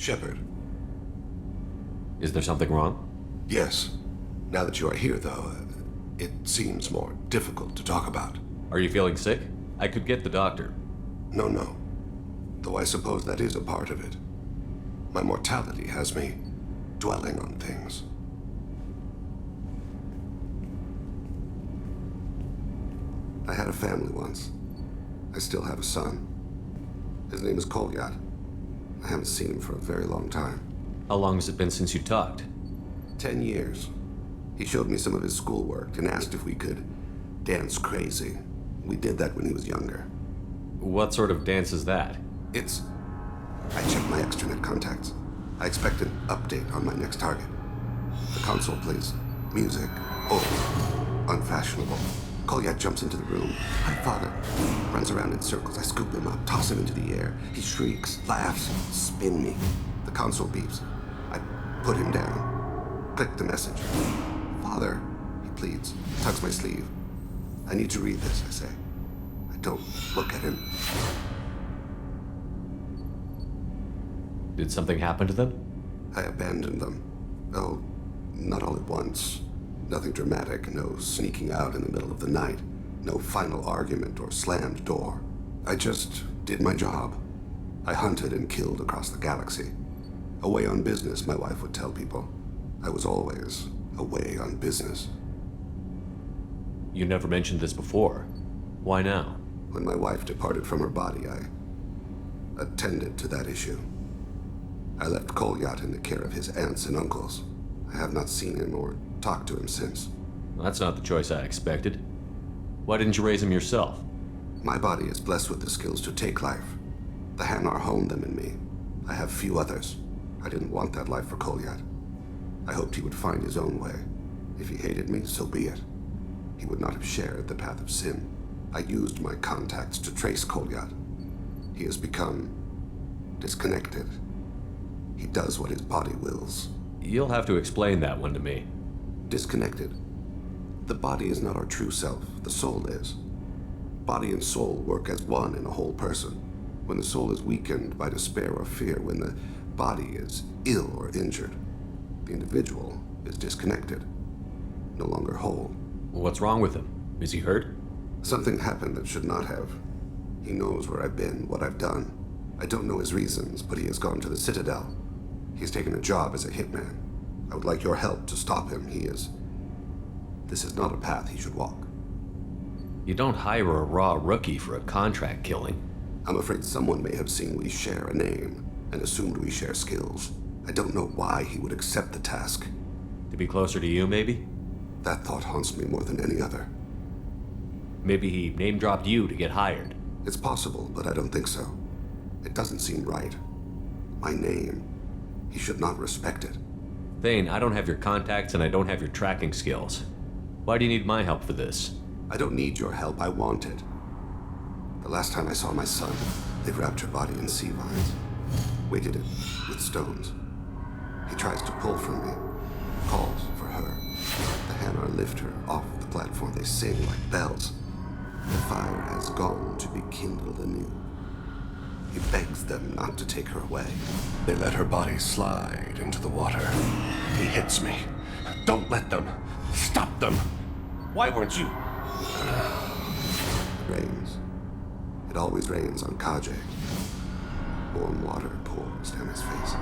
Shepard. Is there something wrong? Yes. Now that you are here, though, it seems more difficult to talk about. Are you feeling sick? I could get the doctor. No. Though I suppose that is a part of it. My mortality has me dwelling on things. I had a family once. I still have a son. His name is Kolyat. I haven't seen him for a very long time. How long has it been since you talked? 10 years. He showed me some of his schoolwork and asked if we could dance crazy. We did that when he was younger. What sort of dance is that? I checked my extranet contacts. I expect an update on my next target. The console plays music, old, unfashionable. Kolyat jumps into the room. My father runs around in circles. I scoop him up, toss him into the air. He shrieks, laughs, spin me. The console beeps. I put him down. Click the message. Father, he pleads, tugs my sleeve. I need to read this, I say. I don't look at him. Did something happen to them? I abandoned them. Oh, not all at once. Nothing dramatic, no sneaking out in the middle of the night, no final argument or slammed door. I just did my job. I hunted and killed across the galaxy. Away on business, my wife would tell people. I was always away on business. You never mentioned this before. Why now? When my wife departed from her body, I attended to that issue. I left Kolyat in the care of his aunts and uncles. I have not seen him or talked to him since. Well, that's not the choice I expected. Why didn't you raise him yourself? My body is blessed with the skills to take life. The Hanar honed them in me. I have few others. I didn't want that life for Kolyat. I hoped he would find his own way. If he hated me, so be it. He would not have shared the path of sin. I used my contacts to trace Kolyat. He has become disconnected. He does what his body wills. You'll have to explain that one to me. Disconnected. The body is not our true self. The soul is. Body and soul work as one in a whole person. When the soul is weakened by despair or fear, when the body is ill or injured, the individual is disconnected, no longer whole. What's wrong with him? Is he hurt? Something happened that should not have. He knows where I've been, what I've done. I don't know his reasons, but he has gone to the Citadel. He's taken a job as a hitman. I would like your help to stop him. This is not a path he should walk. You don't hire a raw rookie for a contract killing. I'm afraid someone may have seen we share a name and assumed we share skills. I don't know why he would accept the task. To be closer to you, maybe? That thought haunts me more than any other. Maybe he name-dropped you to get hired. It's possible, but I don't think so. It doesn't seem right. My name. He should not respect it. Thane, I don't have your contacts and I don't have your tracking skills. Why do you need my help for this? I don't need your help. I want it. The last time I saw my son, they wrapped her body in sea vines, weighted it with stones. He tries to pull from me, calls for her. The Hanar lift her off the platform. They sing like bells. The fire has gone to be kindled anew. He begs them not to take her away. They let her body slide into the water. He hits me. Don't let them. Stop them. Why weren't you? It rains. It always rains on Kajay. Warm water pours down his face.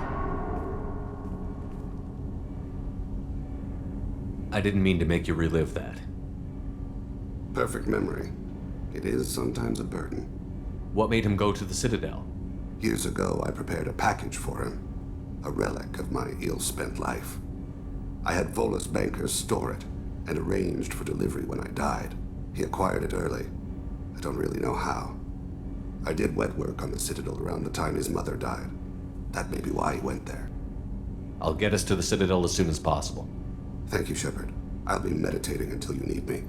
I didn't mean to make you relive that. Perfect memory. It is sometimes a burden. What made him go to the Citadel? Years ago, I prepared a package for him. A relic of my ill-spent life. I had Volus bankers store it and arranged for delivery when I died. He acquired it early. I don't really know how. I did wet work on the Citadel around the time his mother died. That may be why he went there. I'll get us to the Citadel as soon as possible. Thank you, Shepard. I'll be meditating until you need me.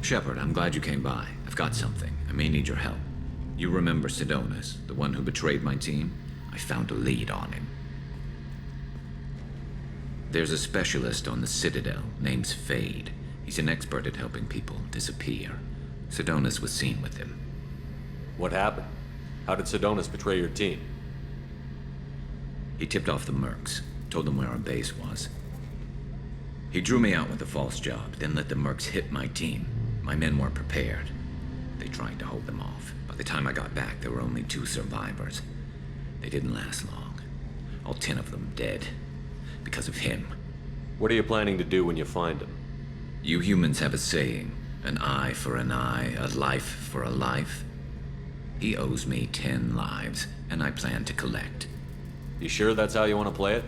Shepard, I'm glad you came by. I've got something. I may need your help. You remember Sedonis, the one who betrayed my team? I found a lead on him. There's a specialist on the Citadel named Fade. He's an expert at helping people disappear. Sedonis was seen with him. What happened? How did Sedonis betray your team? He tipped off the mercs, told them where our base was. He drew me out with a false job, then let the mercs hit my team. My men weren't prepared. They tried to hold them off. By the time I got back, there were only 2 survivors. They didn't last long. All 10 of them dead. Because of him. What are you planning to do when you find him? You humans have a saying, an eye for an eye, a life for a life. He owes me 10 lives, and I plan to collect. You sure that's how you want to play it?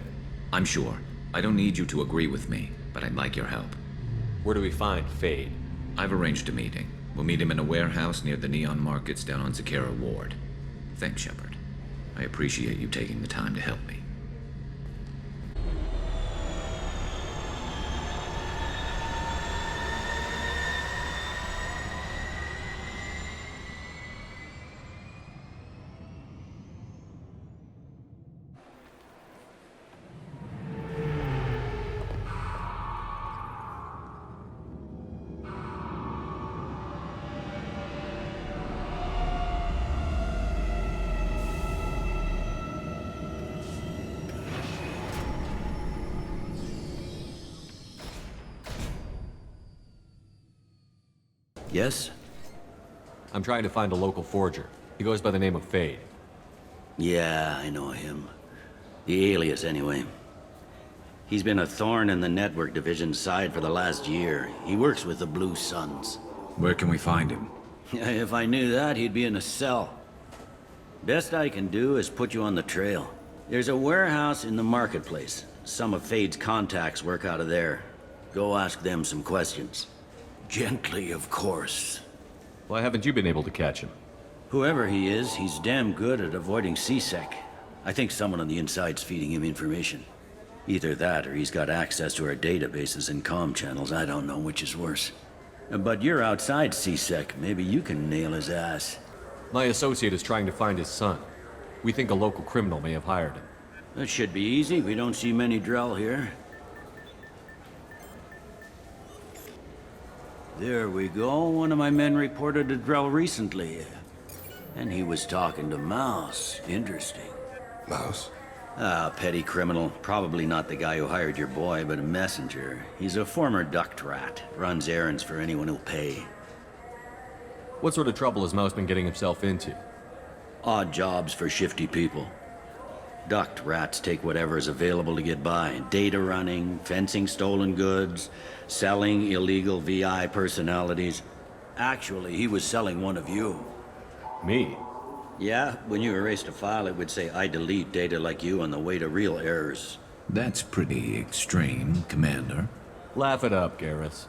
I'm sure. I don't need you to agree with me, but I'd like your help. Where do we find Fade? I've arranged a meeting. We'll meet him in a warehouse near the Neon Markets down on Zakera Ward. Thanks, Shepard. I appreciate you taking the time to help me. Yes? I'm trying to find a local forger. He goes by the name of Fade. Yeah, I know him. The alias, anyway. He's been a thorn in the network division's side for the last year. He works with the Blue Suns. Where can we find him? If I knew that, he'd be in a cell. Best I can do is put you on the trail. There's a warehouse in the marketplace. Some of Fade's contacts work out of there. Go ask them some questions. Gently, of course. Why haven't you been able to catch him? Whoever he is, he's damn good at avoiding C-Sec. I think someone on the inside's feeding him information. Either that, or he's got access to our databases and comm channels. I don't know which is worse. But you're outside C-Sec. Maybe you can nail his ass. My associate is trying to find his son. We think a local criminal may have hired him. That should be easy. We don't see many Drell here. There we go. One of my men reported a Drell recently. And he was talking to Mouse. Interesting. Mouse? Ah, petty criminal. Probably not the guy who hired your boy, but a messenger. He's a former duct rat. Runs errands for anyone who'll pay. What sort of trouble has Mouse been getting himself into? Odd jobs for shifty people. Duct rats take whatever is available to get by. Data running, fencing stolen goods, selling illegal VI personalities. Actually, he was selling one of you. Me? Yeah, when you erased a file, it would say, I delete data like you on the way to real errors. That's pretty extreme, Commander. Laugh it up, Garrus.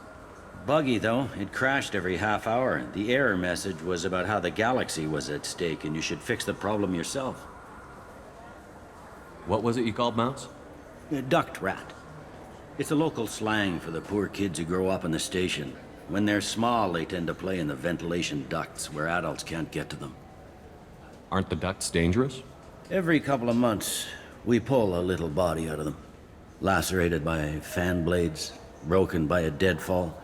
Buggy, though. It crashed every half hour. The error message was about how the galaxy was at stake, and you should fix the problem yourself. What was it you called Mouse? A duct rat. It's a local slang for the poor kids who grow up in the station. When they're small, they tend to play in the ventilation ducts where adults can't get to them. Aren't the ducts dangerous? Every couple of months, we pull a little body out of them. Lacerated by fan blades, broken by a deadfall,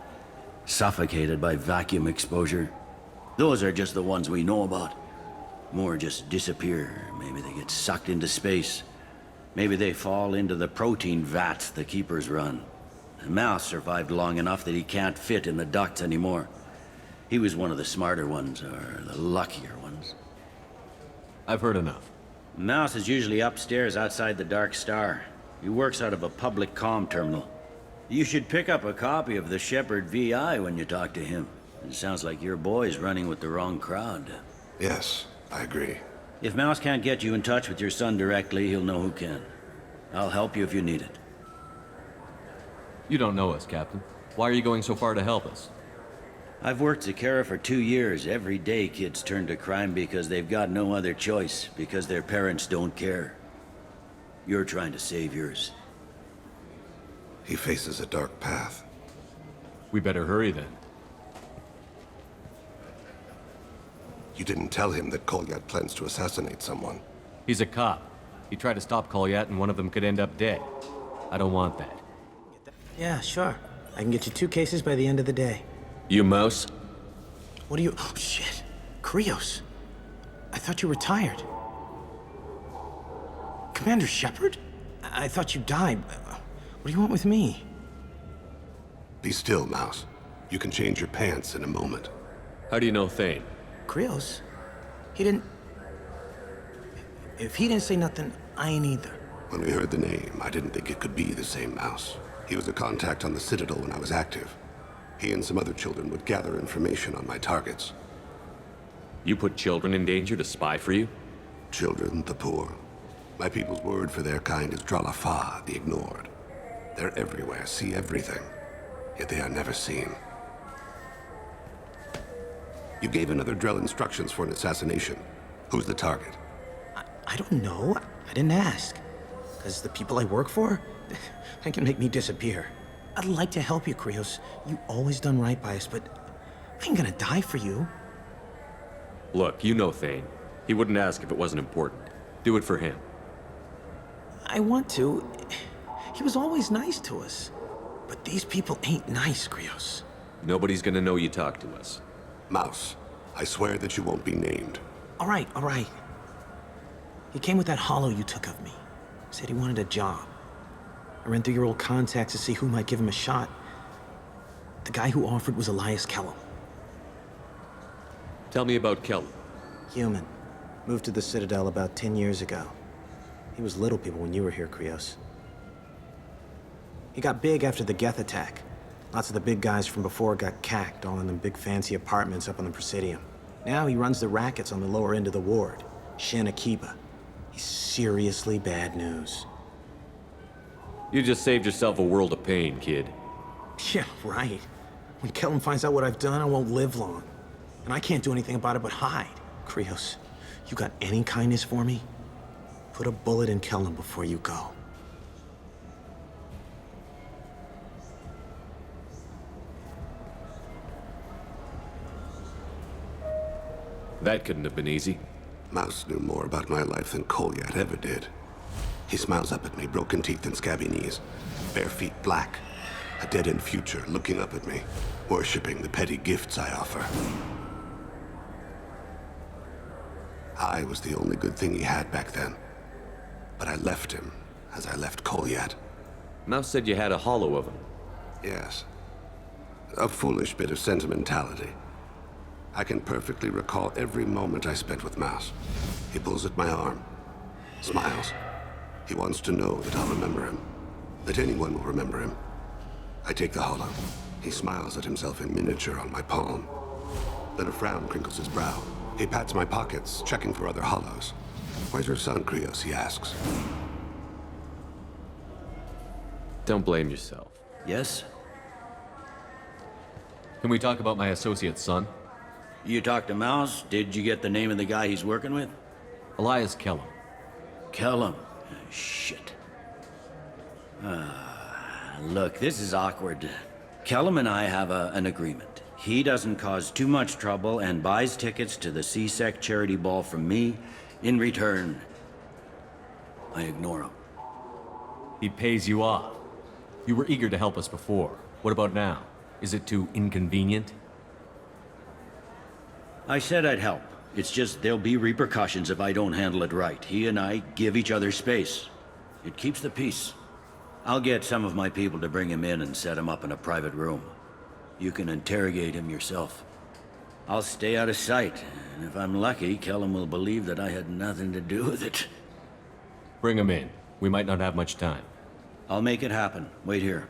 suffocated by vacuum exposure. Those are just the ones we know about. More just disappear. Maybe they get sucked into space. Maybe they fall into the protein vats the keepers run. The Mouse survived long enough that he can't fit in the ducts anymore. He was one of the smarter ones, or the luckier ones. I've heard enough. Mouse is usually upstairs outside the Dark Star. He works out of a public comm terminal. You should pick up a copy of the Shepard VI when you talk to him. It sounds like your boy's running with the wrong crowd. Yes, I agree. If Mouse can't get you in touch with your son directly, he'll know who can. I'll help you if you need it. You don't know us, Captain. Why are you going so far to help us? I've worked Zakera for 2 years. Every day kids turn to crime because they've got no other choice, because their parents don't care. You're trying to save yours. He faces a dark path. We better hurry then. You didn't tell him that Kolyat plans to assassinate someone. He's a cop. He tried to stop Kolyat and one of them could end up dead. I don't want that. Yeah, sure. I can get you 2 cases by the end of the day. You Mouse? What do you... Oh, shit. Krios. I thought you retired. Commander Shepard? I thought you died. What do you want with me? Be still, Mouse. You can change your pants in a moment. How do you know Thane? Krios? He didn't... If he didn't say nothing, I ain't either. When we heard the name, I didn't think it could be the same Mouse. He was a contact on the Citadel when I was active. He and some other children would gather information on my targets. You put children in danger to spy for you? Children, the poor. My people's word for their kind is Dralafa, the ignored. They're everywhere, see everything, yet they are never seen. You gave another Drell instructions for an assassination. Who's the target? I don't know. I didn't ask. Because the people I work for, they can make me disappear. I'd like to help you, Krios. You always done right by us, but I ain't gonna die for you. Look, you know Thane. He wouldn't ask if it wasn't important. Do it for him. I want to. He was always nice to us. But these people ain't nice, Krios. Nobody's gonna know you talked to us. Mouse, I swear that you won't be named. All right. He came with that hollow you took of me. Said he wanted a job. I ran through your old contacts to see who might give him a shot. The guy who offered was Elias Kelham. Tell me about Kelham. Human. Moved to the Citadel about 10 years ago. He was little people when you were here, Krios. He got big after the Geth attack. Lots of the big guys from before got cacked, all in them big fancy apartments up on the Presidium. Now he runs the rackets on the lower end of the ward, Shin Akiba. He's seriously bad news. You just saved yourself a world of pain, kid. Yeah, right. When Kelham finds out what I've done, I won't live long. And I can't do anything about it but hide. Krios, you got any kindness for me? Put a bullet in Kelham before you go. That couldn't have been easy. Mouse knew more about my life than Kolyat ever did. He smiles up at me, broken teeth and scabby knees. Bare feet black. A dead-end future looking up at me, worshipping the petty gifts I offer. I was the only good thing he had back then. But I left him, as I left Kolyat. Mouse said you had a hollow of him. Yes. A foolish bit of sentimentality. I can perfectly recall every moment I spent with Mouse. He pulls at my arm, smiles. He wants to know that I'll remember him, that anyone will remember him. I take the hollow. He smiles at himself in miniature on my palm. Then a frown crinkles his brow. He pats my pockets, checking for other hollows. Where's your son, Krios? He asks. Don't blame yourself. Yes? Can we talk about my associate's son? You talked to Mouse? Did you get the name of the guy he's working with? Elias Kelham. Kelham. Shit. Look, this is awkward. Kelham and I have an agreement. He doesn't cause too much trouble and buys tickets to the C-Sec charity ball from me. In return, I ignore him. He pays you off. You were eager to help us before. What about now? Is it too inconvenient? I said I'd help. It's just there'll be repercussions if I don't handle it right. He and I give each other space. It keeps the peace. I'll get some of my people to bring him in and set him up in a private room. You can interrogate him yourself. I'll stay out of sight, and if I'm lucky, Kelham will believe that I had nothing to do with it. Bring him in. We might not have much time. I'll make it happen. Wait here.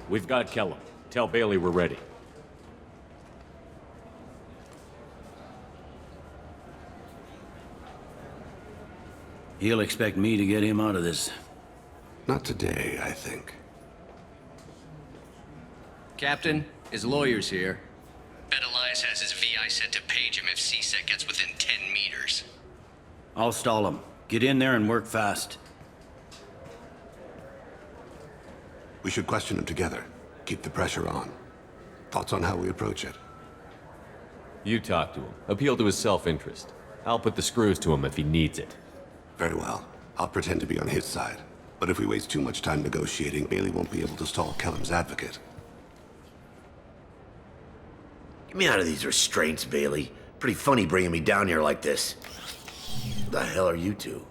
We've got Kelham. Tell Bailey we're ready. He'll expect me to get him out of this. Not today, I think. Captain, his lawyer's here. Bet Elias has his VI set to page him if C-Sec gets within 10 meters. I'll stall him. Get in there and work fast. We should question him together. Keep the pressure on. Thoughts on how we approach it? You talk to him. Appeal to his self-interest. I'll put the screws to him if he needs it. Very well. I'll pretend to be on his side. But if we waste too much time negotiating, Bailey won't be able to stall Kelham's advocate. Get me out of these restraints, Bailey. Pretty funny bringing me down here like this. Who the hell are you two?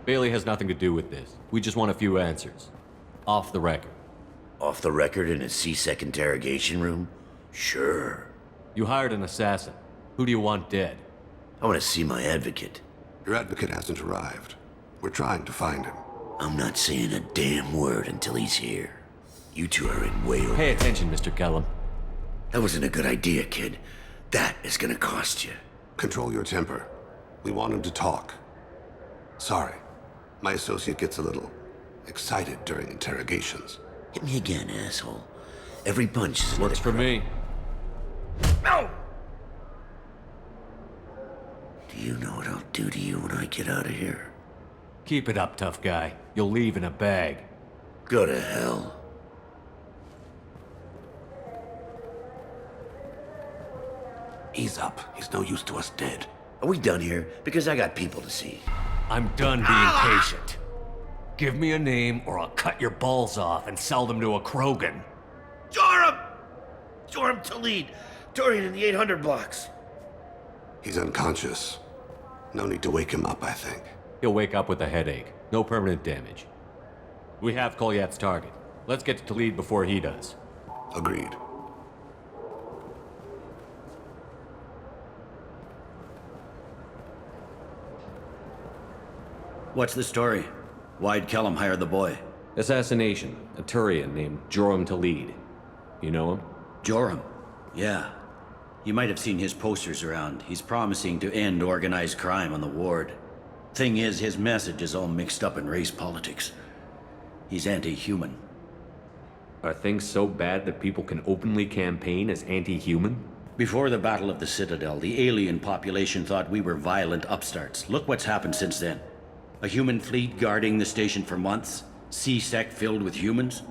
Bailey has nothing to do with this. We just want a few answers. Off the record. Off the record in a C-Sec interrogation room? Sure. You hired an assassin. Who do you want dead? I want to see my advocate. Your advocate hasn't arrived. We're trying to find him. I'm not saying a damn word until he's here. You two are in way over. Pay attention, Mr. Kelham. That wasn't a good idea, kid. That is gonna cost you. Control your temper. We want him to talk. Sorry. My associate gets a little excited during interrogations. Hit me again, asshole. Every punch is Works for me. No! Do you know what I'll do to you when I get out of here? Keep it up, tough guy. You'll leave in a bag. Go to hell. Ease up. He's no use to us dead. Are we done here? Because I got people to see. I'm done being patient. Give me a name or I'll cut your balls off and sell them to a Krogan. Joram! Joram to lead. Dorian in the 800 blocks. He's unconscious. No need to wake him up, I think. He'll wake up with a headache. No permanent damage. We have Kolyat's target. Let's get to lead before he does. Agreed. What's the story? Why'd Kelham hire the boy? Assassination. A Turian named Joram to lead. You know him? Joram? Yeah. You might have seen his posters around. He's promising to end organized crime on the ward. Thing is, his message is all mixed up in race politics. He's anti-human. Are things so bad that people can openly campaign as anti-human? Before the Battle of the Citadel, the alien population thought we were violent upstarts. Look what's happened since then. A human fleet guarding the station for months. C-Sec filled with humans.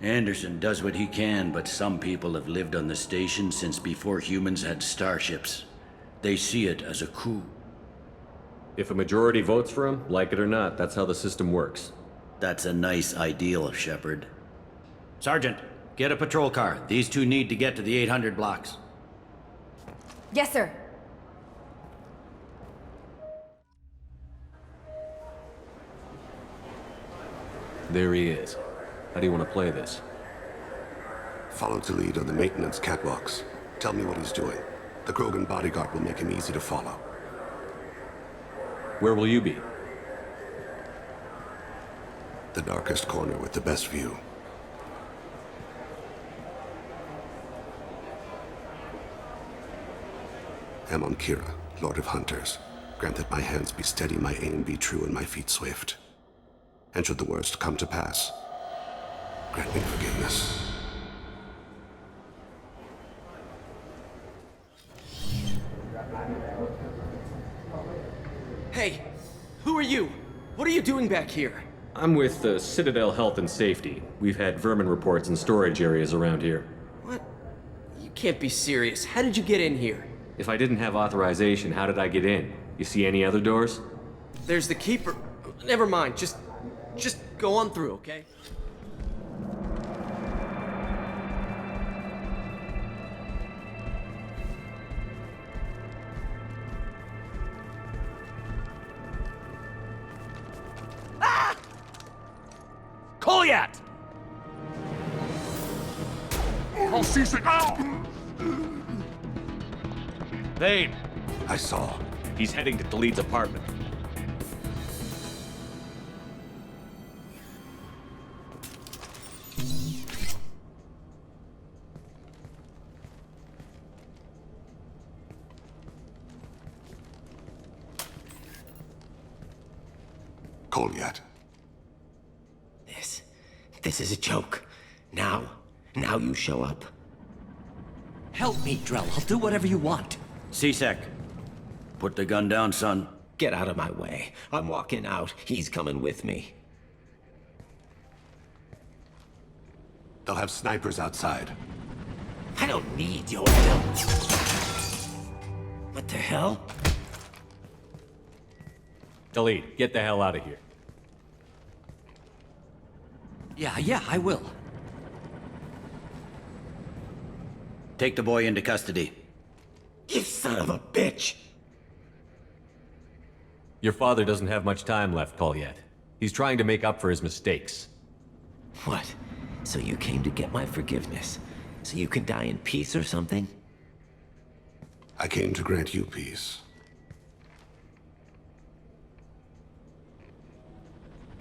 Anderson does what he can, but some people have lived on the station since before humans had starships. They see it as a coup. If a majority votes for him, like it or not, that's how the system works. That's a nice ideal, Shepard. Sergeant, get a patrol car. These two need to get to the 800 blocks. Yes, sir. There he is. How do you want to play this? Follow to lead on the maintenance catwalks. Tell me what he's doing. The Krogan bodyguard will make him easy to follow. Where will you be? The darkest corner with the best view. Amon Kira, Lord of Hunters. Grant that my hands be steady, my aim be true, and my feet swift. And should the worst come to pass, grant me forgiveness. Hey, who are you? What are you doing back here? I'm with Citadel Health and Safety. We've had vermin reports in storage areas around here. What? You can't be serious. How did you get in here? If I didn't have authorization, how did I get in? You see any other doors? There's the keeper. Never mind. Just go on through, okay? Ah! Kolyat! I'll seize it now! Thane! I saw. He's heading to Khalid's apartment. Kolyat. This is a joke. Now you show up. Help me, Drell. I'll do whatever you want. C-Sec, put the gun down, son. Get out of my way. I'm walking out. He's coming with me. They'll have snipers outside. I don't need your help. What the hell? Khalid, get the hell out of here. Yeah, I will. Take the boy into custody. You son of a bitch! Your father doesn't have much time left, Kolyat. He's trying to make up for his mistakes. What? So you came to get my forgiveness? So you can die in peace or something? I came to grant you peace.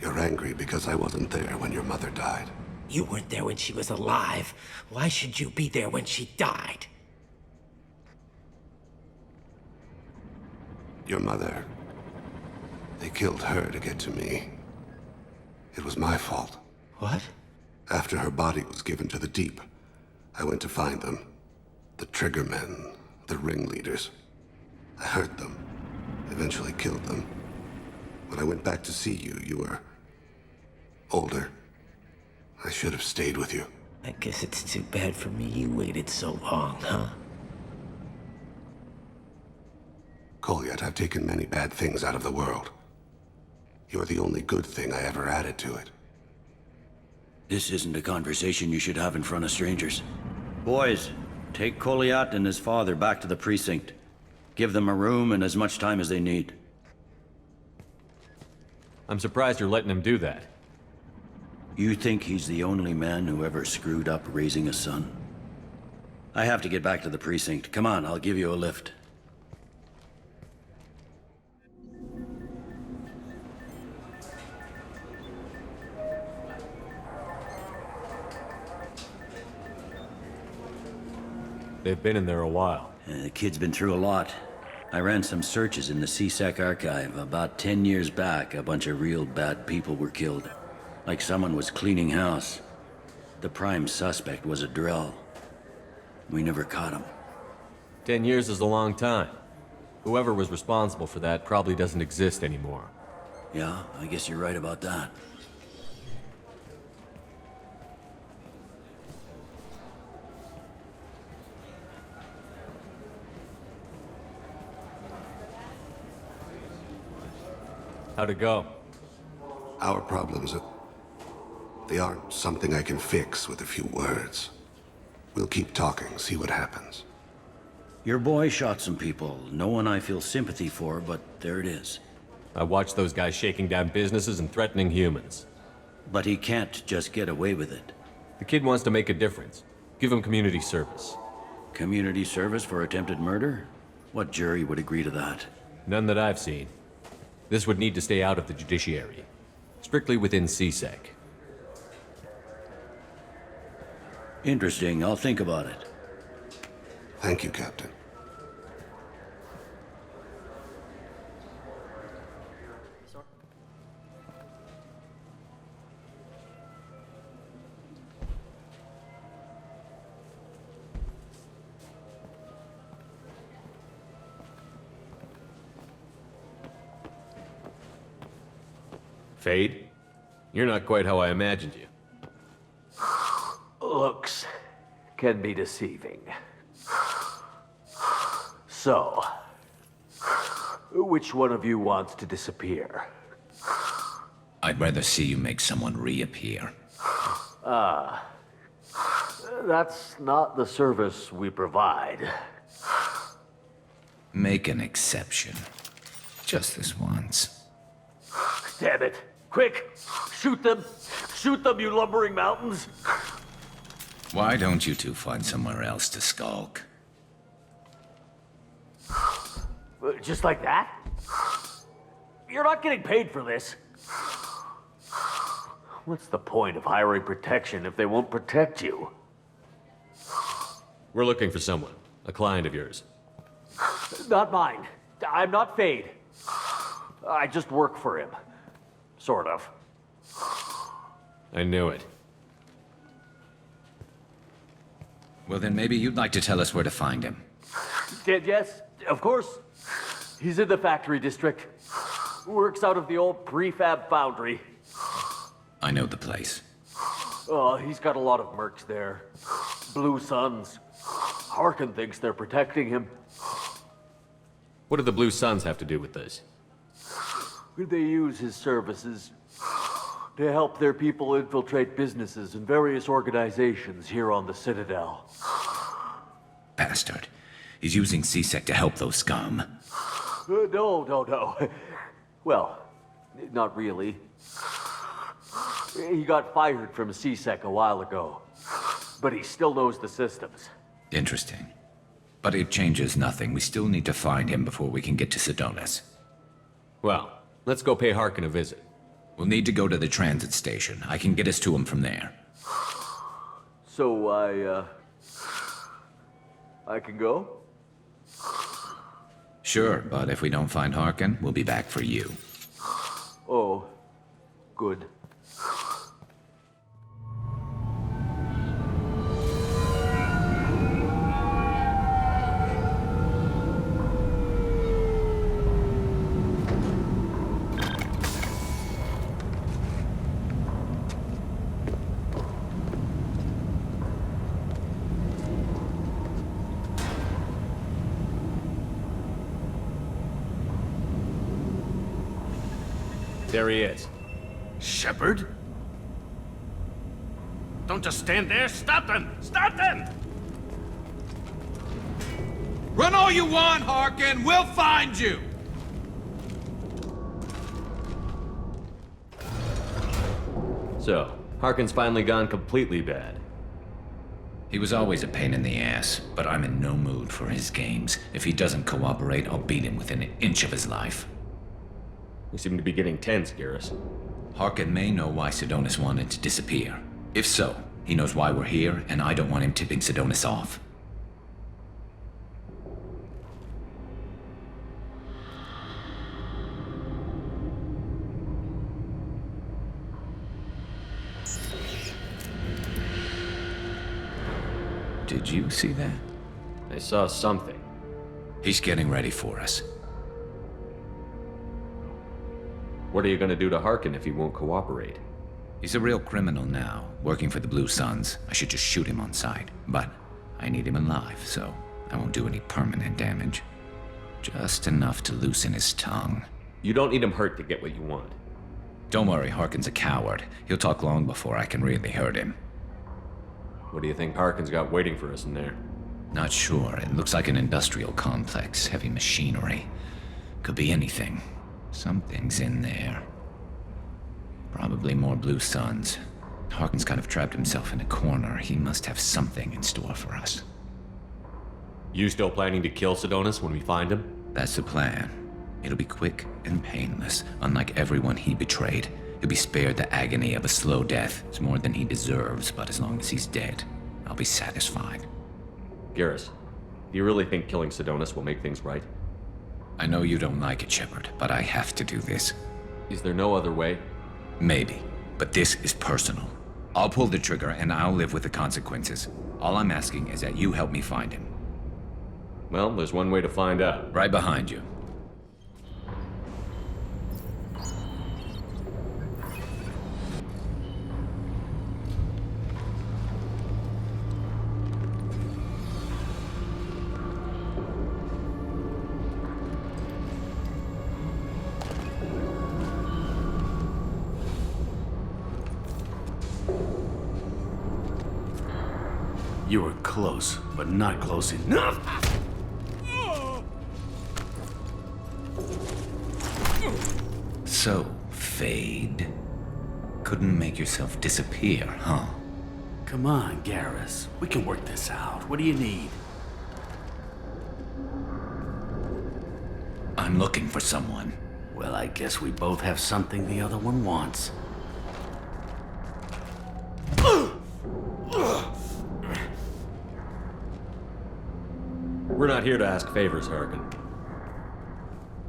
You're angry because I wasn't there when your mother died. You weren't there when she was alive. Why should you be there when she died? Your mother... They killed her to get to me. It was my fault. What? After her body was given to the deep, I went to find them. The triggermen, the ringleaders. I hurt them, eventually killed them. When I went back to see you, you were... older. I should have stayed with you. I guess it's too bad for me you waited so long, huh? Kolyat, I've taken many bad things out of the world. You're the only good thing I ever added to it. This isn't a conversation you should have in front of strangers. Boys, take Kolyat and his father back to the precinct. Give them a room and as much time as they need. I'm surprised you're letting him do that. You think he's the only man who ever screwed up raising a son? I have to get back to the precinct. Come on, I'll give you a lift. They've been in there a while. The kid's been through a lot. I ran some searches in the CSEC archive. About 10 years back, a bunch of real bad people were killed. Like someone was cleaning house. The prime suspect was a drill. We never caught him. 10 years is a long time. Whoever was responsible for that probably doesn't exist anymore. Yeah, I guess you're right about that. How'd it go? Our problems they aren't something I can fix with a few words. We'll keep talking, see what happens. Your boy shot some people. No one I feel sympathy for, but there it is. I watched those guys shaking down businesses and threatening humans. But he can't just get away with it. The kid wants to make a difference. Give him community service. Community service for attempted murder? What jury would agree to that? None that I've seen. This would need to stay out of the judiciary. Strictly within CSEC. Interesting. I'll think about it. Thank you, Captain. Fade? You're not quite how I imagined you. Looks can be deceiving. So, which one of you wants to disappear? I'd rather see you make someone reappear. That's not the service we provide. Make an exception. Just this once. Damn it. Quick! Shoot them! Shoot them, you lumbering mountains! Why don't you two find somewhere else to skulk? Just like that? You're not getting paid for this. What's the point of hiring protection if they won't protect you? We're looking for someone. A client of yours. Not mine. I'm not Fade. I just work for him. Sort of. I knew it. Well, then maybe you'd like to tell us where to find him. Yes, of course. He's in the factory district. Works out of the old prefab foundry. I know the place. He's got a lot of mercs there. Blue Suns. Harkin thinks they're protecting him. What do the Blue Suns have to do with this? They use his services to help their people infiltrate businesses and various organizations here on the Citadel. Bastard. He's using CSEC to help those scum. No. Well, not really. He got fired from CSEC a while ago, but he still knows the systems. Interesting. But it changes nothing. We still need to find him before we can get to Sedonis. Well, let's go pay Harkin a visit. We'll need to go to the transit station. I can get us to him from there. So I can go? Sure, but if we don't find Harkin, we'll be back for you. Oh, good. There he is. Shepard? Don't just stand there. Stop them! Stop them! Run all you want, Harkin! We'll find you! So, Harkin's finally gone completely bad. He was always a pain in the ass, but I'm in no mood for his games. If he doesn't cooperate, I'll beat him within an inch of his life. We seem to be getting tense, Garrus. Harkin may know why Sedonis wanted to disappear. If so, he knows why we're here, and I don't want him tipping Sedonis off. Did you see that? I saw something. He's getting ready for us. What are you gonna do to Harkin if he won't cooperate? He's a real criminal now, working for the Blue Suns. I should just shoot him on sight. But I need him alive, so I won't do any permanent damage. Just enough to loosen his tongue. You don't need him hurt to get what you want. Don't worry, Harkin's a coward. He'll talk long before I can really hurt him. What do you think Harkin's got waiting for us in there? Not sure. It looks like an industrial complex. Heavy machinery. Could be anything. Something's in there. Probably more Blue Suns. Harkin's kind of trapped himself in a corner. He must have something in store for us. You still planning to kill Sedonis when we find him? That's the plan. It'll be quick and painless, unlike everyone he betrayed. He'll be spared the agony of a slow death. It's more than he deserves, but as long as he's dead, I'll be satisfied. Garrus, do you really think killing Sedonis will make things right? I know you don't like it, Shepard, but I have to do this. Is there no other way? Maybe, but this is personal. I'll pull the trigger and I'll live with the consequences. All I'm asking is that you help me find him. Well, there's one way to find out. Right behind you. You were close, but not close enough. So, Fade. Couldn't make yourself disappear, huh? Come on, Garrus. We can work this out. What do you need? I'm looking for someone. Well, I guess we both have something the other one wants. We're not here to ask favors, Harkin.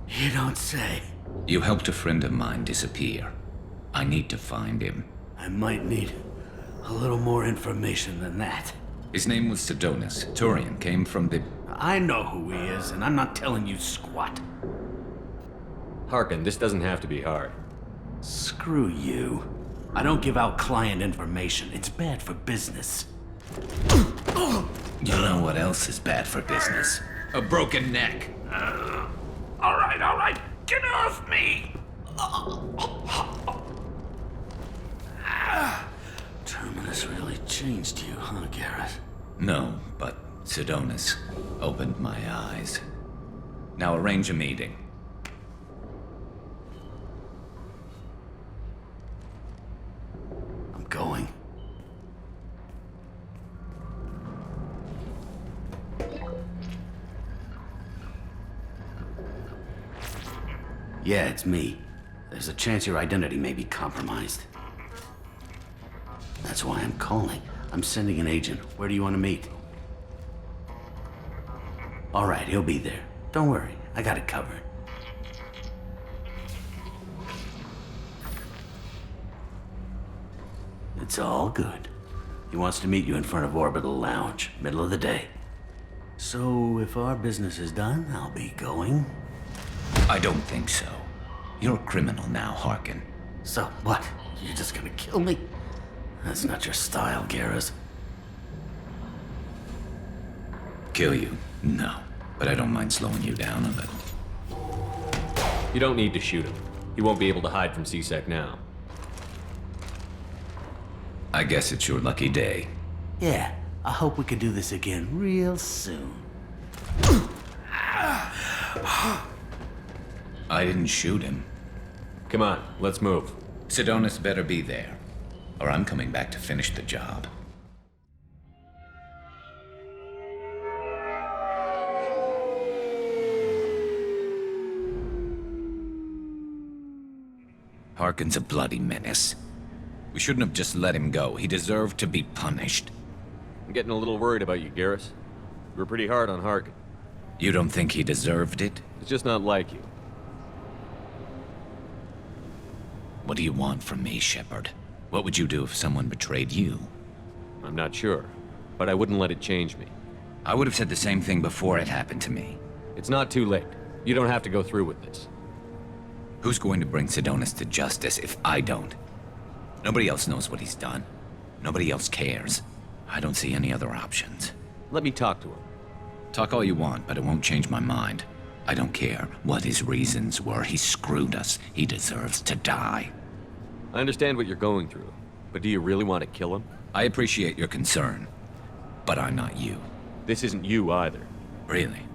You don't say. You helped a friend of mine disappear. I need to find him. I might need a little more information than that. His name was Sedonis. Turian came from the... I know who he is, and I'm not telling you squat. Harkin, this doesn't have to be hard. Screw you. I don't give out client information. It's bad for business. You know what else is bad for business? A broken neck. All right. Get off me! Terminus really changed you, huh, Garrett? No, but Sedonis opened my eyes. Now arrange a meeting. I'm going. Yeah, it's me. There's a chance your identity may be compromised. That's why I'm calling. I'm sending an agent. Where do you want to meet? All right, he'll be there. Don't worry, I got it covered. It's all good. He wants to meet you in front of Orbital Lounge, middle of the day. So, if our business is done, I'll be going. I don't think so. You're a criminal now, Harkin. So, what? You're just gonna kill me? That's not your style, Garrus. Kill you? No. But I don't mind slowing you down a little. You don't need to shoot him. He won't be able to hide from C-Sec now. I guess it's your lucky day. Yeah, I hope we can do this again real soon. I didn't shoot him. Come on, let's move. Sedonis better be there, or I'm coming back to finish the job. Harkin's a bloody menace. We shouldn't have just let him go. He deserved to be punished. I'm getting a little worried about you, Garrus. You were pretty hard on Harkin. You don't think he deserved it? It's just not like you. What do you want from me, Shepard? What would you do if someone betrayed you? I'm not sure, but I wouldn't let it change me. I would have said the same thing before it happened to me. It's not too late. You don't have to go through with this. Who's going to bring Sedonis to justice if I don't? Nobody else knows what he's done. Nobody else cares. I don't see any other options. Let me talk to him. Talk all you want, but it won't change my mind. I don't care what his reasons were. He screwed us. He deserves to die. I understand what you're going through, but do you really want to kill him? I appreciate your concern, but I'm not you. This isn't you either. Really?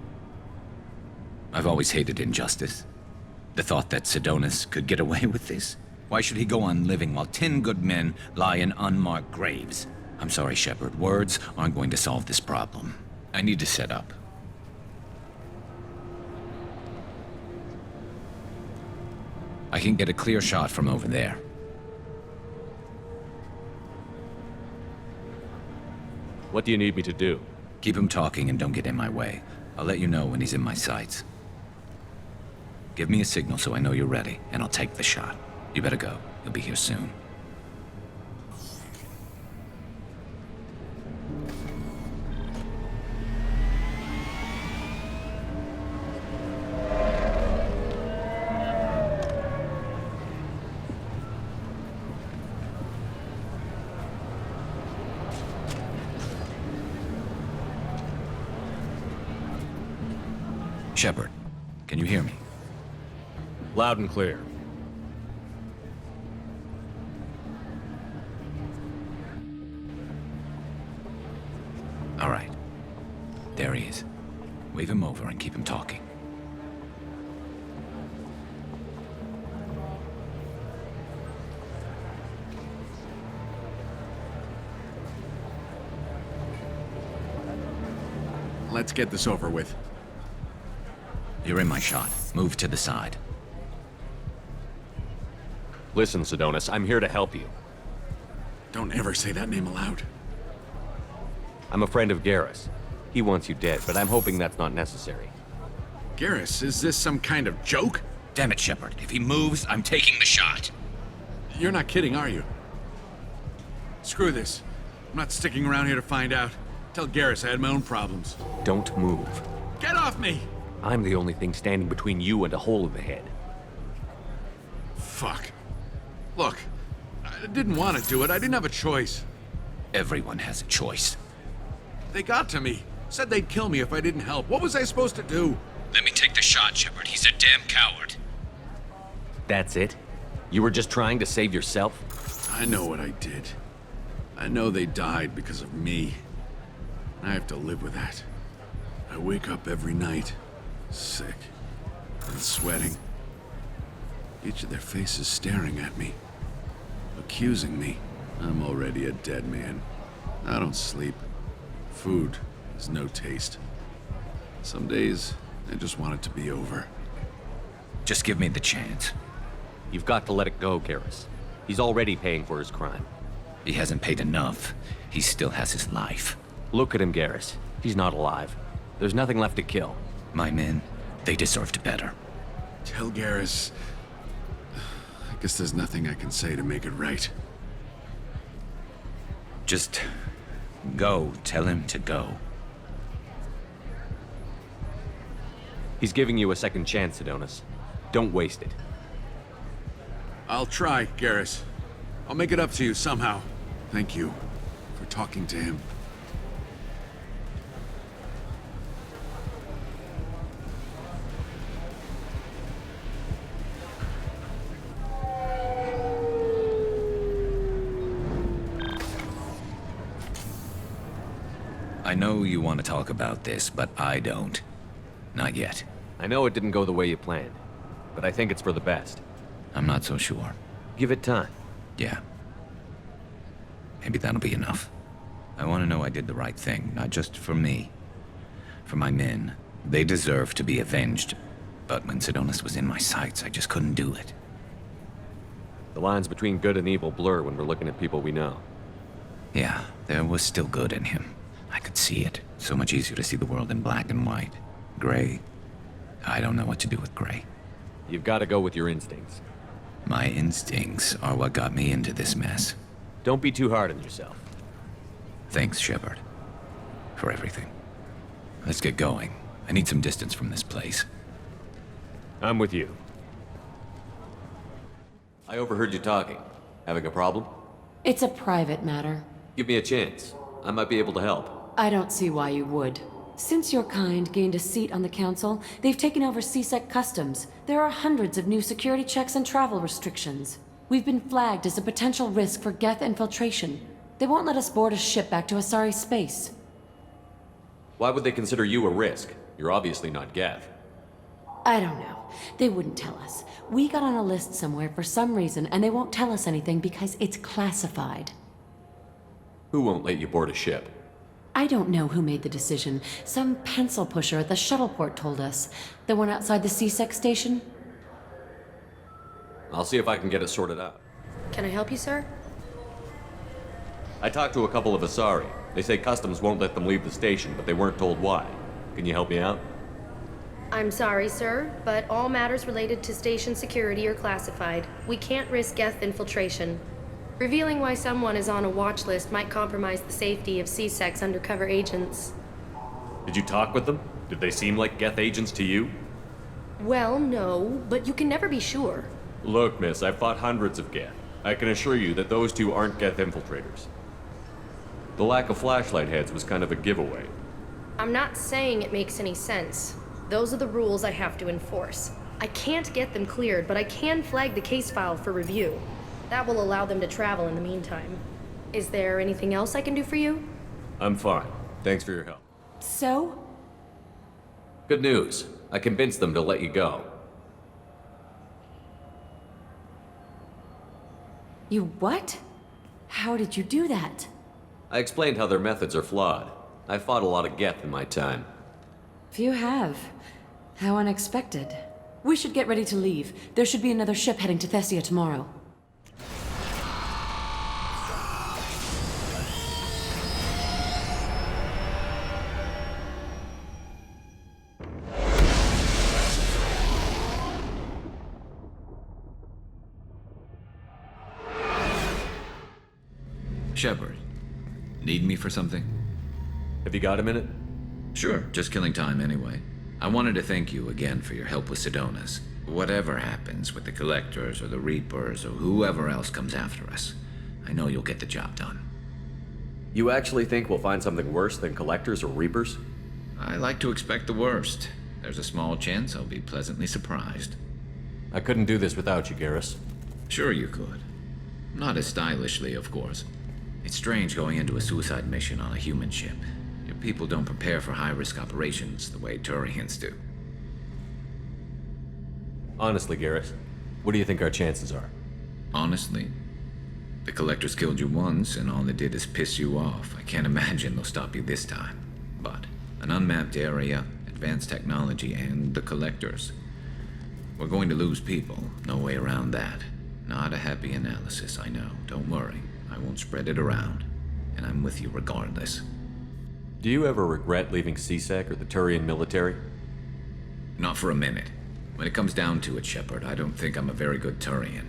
I've always hated injustice. The thought that Sedonis could get away with this? Why should he go on living while 10 good men lie in unmarked graves? I'm sorry, Shepard. Words aren't going to solve this problem. I need to set up. I can get a clear shot from over there. What do you need me to do? Keep him talking and don't get in my way. I'll let you know when he's in my sights. Give me a signal so I know you're ready, and I'll take the shot. You better go. He'll be here soon. Shepard, can you hear me? Loud and clear. All right. There he is. Wave him over and keep him talking. Let's get this over with. You're in my shot. Move to the side. Listen, Sedonis, I'm here to help you. Don't ever say that name aloud. I'm a friend of Garrus. He wants you dead, but I'm hoping that's not necessary. Garrus, is this some kind of joke? Damn it, Shepard. If he moves, I'm taking the shot. You're not kidding, are you? Screw this. I'm not sticking around here to find out. Tell Garrus I had my own problems. Don't move. Get off me! I'm the only thing standing between you and a hole in the head. Fuck. Look, didn't want to do it. I didn't have a choice. Everyone has a choice. They got to me. Said they'd kill me if I didn't help. What was I supposed to do? Let me take the shot, Shepard. He's a damn coward. That's it? You were just trying to save yourself? I know what I did. I know they died because of me. I have to live with that. I wake up every night, sick and sweating. Each of their faces staring at me, accusing me. I'm already a dead man. I don't sleep. Food has no taste. Some days, I just want it to be over. Just give me the chance. You've got to let it go, Garrus. He's already paying for his crime. He hasn't paid enough. He still has his life. Look at him, Garrus. He's not alive. There's nothing left to kill. My men, they deserved better. Tell Garrus... I guess there's nothing I can say to make it right. Just go. Tell him to go. He's giving you a second chance, Sedonis. Don't waste it. I'll try, Garrus. I'll make it up to you somehow. Thank you for talking to him. I know you want to talk about this, but I don't. Not yet. I know it didn't go the way you planned, but I think it's for the best. I'm not so sure. Give it time. Yeah. Maybe that'll be enough. I want to know I did the right thing, not just for me. For my men. They deserve to be avenged. But when Sedonis was in my sights, I just couldn't do it. The lines between good and evil blur when we're looking at people we know. Yeah, there was still good in him. I could see it. So much easier to see the world in black and white. Gray. I don't know what to do with gray. You've got to go with your instincts. My instincts are what got me into this mess. Don't be too hard on yourself. Thanks, Shepard. For everything. Let's get going. I need some distance from this place. I'm with you. I overheard you talking. Having a problem? It's a private matter. Give me a chance. I might be able to help. I don't see why you would. Since your kind gained a seat on the council, they've taken over CSEC customs. There are hundreds of new security checks and travel restrictions. We've been flagged as a potential risk for Geth infiltration. They won't let us board a ship back to Asari space. Why would they consider you a risk? You're obviously not Geth. I don't know. They wouldn't tell us. We got on a list somewhere for some reason, and they won't tell us anything because it's classified. Who won't let you board a ship? I don't know who made the decision. Some pencil pusher at the shuttleport told us. The one outside the CSEC station? I'll see if I can get it sorted out. Can I help you, sir? I talked to a couple of Asari. They say customs won't let them leave the station, but they weren't told why. Can you help me out? I'm sorry, sir, but all matters related to station security are classified. We can't risk Geth infiltration. Revealing why someone is on a watch list might compromise the safety of CSEC's undercover agents. Did you talk with them? Did they seem like Geth agents to you? Well, no, but you can never be sure. Look, miss, I've fought hundreds of Geth. I can assure you that those two aren't Geth infiltrators. The lack of flashlight heads was kind of a giveaway. I'm not saying it makes any sense. Those are the rules I have to enforce. I can't get them cleared, but I can flag the case file for review. That will allow them to travel in the meantime. Is there anything else I can do for you? I'm fine. Thanks for your help. So? Good news. I convinced them to let you go. You what? How did you do that? I explained how their methods are flawed. I fought a lot of Geth in my time. Few have. How unexpected. We should get ready to leave. There should be another ship heading to Thessia tomorrow. Shepard, need me for something? Have you got a minute? Sure, just killing time anyway. I wanted to thank you again for your help with Sedonis. Whatever happens with the Collectors or the Reapers or whoever else comes after us, I know you'll get the job done. You actually think we'll find something worse than collectors or reapers? I like to expect the worst. There's a small chance I'll be pleasantly surprised. I couldn't do this without you, Garrus. Sure you could. Not as stylishly, of course. It's strange going into a suicide mission on a human ship. Your people don't prepare for high-risk operations the way Turians do. Honestly, Garrus, what do you think our chances are? Honestly? The Collectors killed you once, and all they did is piss you off. I can't imagine they'll stop you this time. But an unmapped area, advanced technology, and the Collectors. We're going to lose people. No way around that. Not a happy analysis, I know. Don't worry. I won't spread it around. And I'm with you regardless. Do you ever regret leaving CSEC or the Turian military? Not for a minute. When it comes down to it, Shepard, I don't think I'm a very good Turian.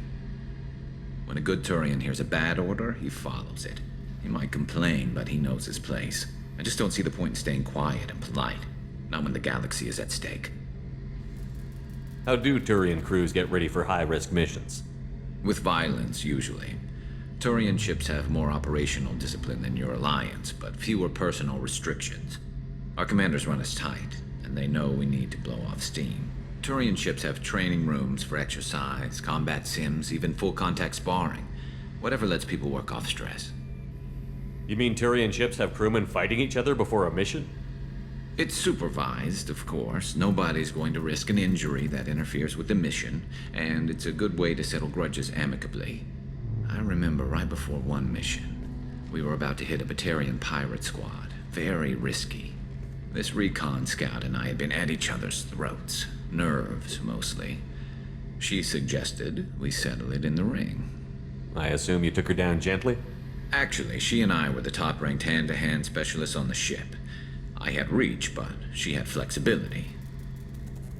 When a good Turian hears a bad order, he follows it. He might complain, but he knows his place. I just don't see the point in staying quiet and polite. Not when the galaxy is at stake. How do Turian crews get ready for high-risk missions? With violence, usually. Turian ships have more operational discipline than your alliance, but fewer personal restrictions. Our commanders run us tight, and they know we need to blow off steam. Turian ships have training rooms for exercise, combat sims, even full-contact sparring. Whatever lets people work off stress. You mean Turian ships have crewmen fighting each other before a mission? It's supervised, of course. Nobody's going to risk an injury that interferes with the mission, and it's a good way to settle grudges amicably. I remember right before one mission, we were about to hit a Batarian pirate squad. Very risky. This recon scout and I had been at each other's throats. Nerves, mostly. She suggested we settle it in the ring. I assume you took her down gently? Actually, she and I were the top-ranked hand-to-hand specialists on the ship. I had reach, but she had flexibility.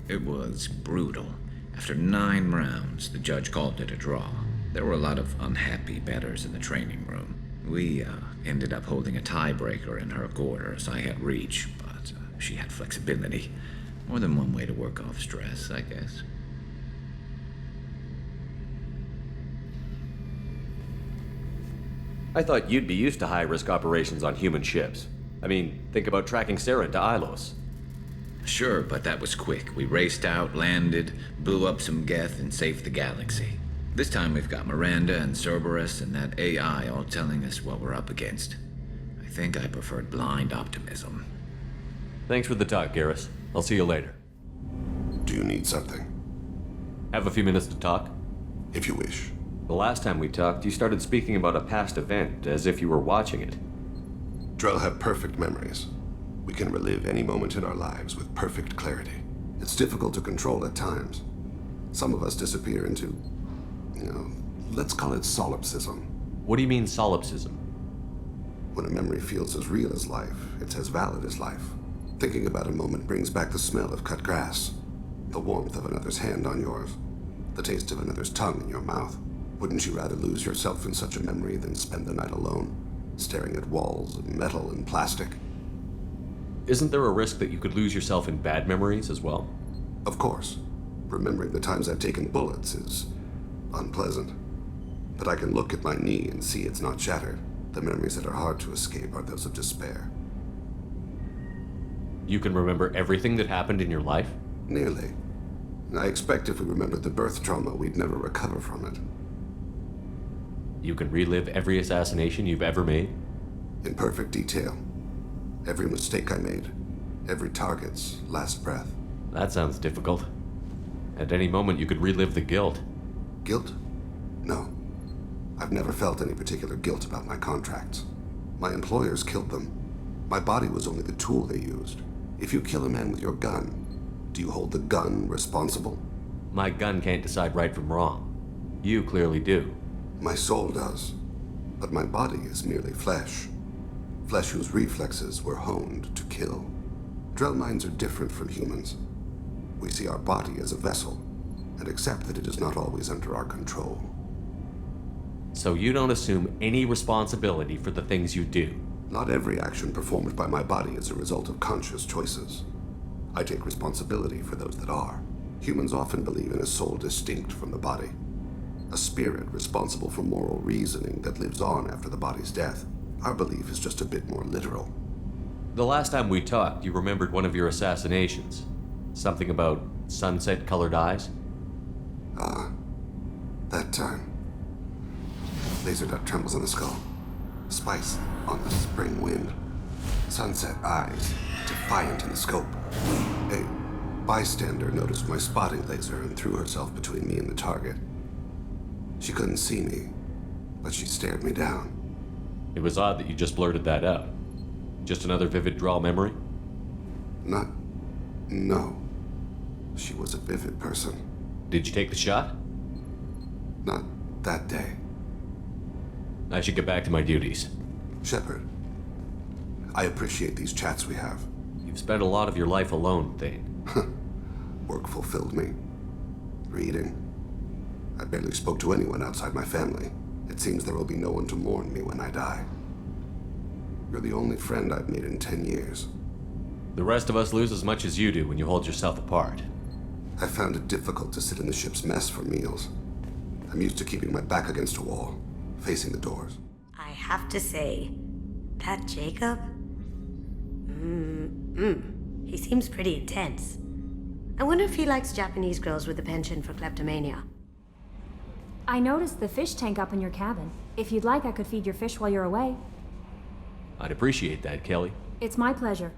It was brutal. After 9 rounds, the judge called it a draw. There were a lot of unhappy bettors in the training room. We ended up holding a tiebreaker in her quarters. I had reach, but she had flexibility. More than one way to work off stress, I guess. I thought you'd be used to high-risk operations on human ships. I mean, think about tracking Saren to Ilos. Sure, but that was quick. We raced out, landed, blew up some Geth, and saved the galaxy. This time we've got Miranda and Cerberus and that AI all telling us what we're up against. I think I preferred blind optimism. Thanks for the talk, Garrus. I'll see you later. Do you need something? Have a few minutes to talk? If you wish. The last time we talked, you started speaking about a past event, as if you were watching it. Drell have perfect memories. We can relive any moment in our lives with perfect clarity. It's difficult to control at times. Some of us disappear into, let's call it solipsism. What do you mean, solipsism? When a memory feels as real as life, it's as valid as life. Thinking about a moment brings back the smell of cut grass, the warmth of another's hand on yours, the taste of another's tongue in your mouth. Wouldn't you rather lose yourself in such a memory than spend the night alone, staring at walls of metal and plastic? Isn't there a risk that you could lose yourself in bad memories as well? Of course. Remembering the times I've taken bullets is unpleasant. But I can look at my knee and see it's not shattered. The memories that are hard to escape are those of despair. You can remember everything that happened in your life? Nearly. I expect if we remembered the birth trauma, we'd never recover from it. You can relive every assassination you've ever made? In perfect detail. Every mistake I made. Every target's last breath. That sounds difficult. At any moment, you could relive the guilt. Guilt? No. I've never felt any particular guilt about my contracts. My employers killed them. My body was only the tool they used. If you kill a man with your gun, do you hold the gun responsible? My gun can't decide right from wrong. You clearly do. My soul does. But my body is merely flesh. Flesh whose reflexes were honed to kill. Drell minds are different from humans. We see our body as a vessel, and accept that it is not always under our control. So you don't assume any responsibility for the things you do? Not every action performed by my body is a result of conscious choices. I take responsibility for those that are. Humans often believe in a soul distinct from the body. A spirit responsible for moral reasoning that lives on after the body's death. Our belief is just a bit more literal. The last time we talked, you remembered one of your assassinations. Something about sunset-colored eyes? That time. Laser dot trembles on the skull. Spice on the spring wind. Sunset eyes, defiant in the scope. A bystander noticed my spotting laser and threw herself between me and the target. She couldn't see me, but she stared me down. It was odd that you just blurted that out. Just another vivid draw memory? No. She was a vivid person. Did you take the shot? Not that day. I should get back to my duties. Shepard, I appreciate these chats we have. You've spent a lot of your life alone, Thane. Work fulfilled me. Reading. I barely spoke to anyone outside my family. It seems there will be no one to mourn me when I die. You're the only friend I've made in 10 years. The rest of us lose as much as you do when you hold yourself apart. I found it difficult to sit in the ship's mess for meals. I'm used to keeping my back against a wall, facing the doors. I have to say, that Jacob? He seems pretty intense. I wonder if he likes Japanese girls with a penchant for kleptomania. I noticed the fish tank up in your cabin. If you'd like, I could feed your fish while you're away. I'd appreciate that, Kelly. It's my pleasure.